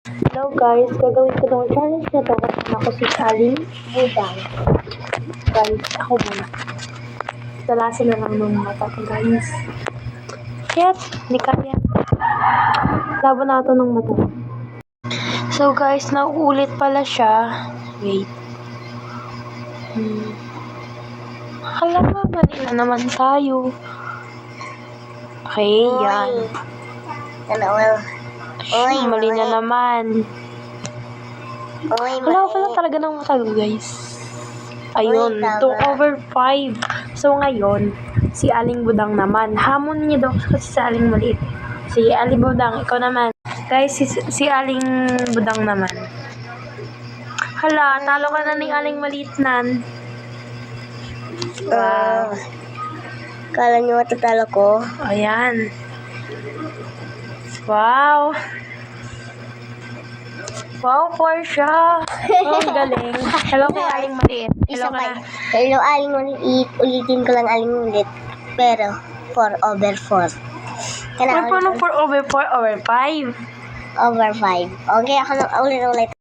Hello guys, gagawin ko tong challenge na to kasama ko si Aling Budang. Guys, ako muna. Dalasan na lang ng mata ko guys. Shit, hindi kaya. Laban na ito ng mata. So guys, nauulit pala siya. Wait. Hala, mali na naman tayo. Okay, yan. Mali na naman. Wala pala talaga ng mata guys. Ayun, 2/5. So ngayon, si Aling Budang naman. Hamon niya daw kasi si Aling maliit. Si Aling Budang, ikaw naman. Guys, si Aling Budang naman. Hala, talo ka na ni Aling maliit nan. Wow. Kala nyo matatalo ko? Ayan. Wow. Wow, Portia. Oh, ang galing. Hello kay Aling maliit. Hello ka na. Hello, Aling maliit. Ulitin ko lang Aling maliit. Pero, 4/4. Paano 4/4/5? Over 5. Okay, ako na ulit.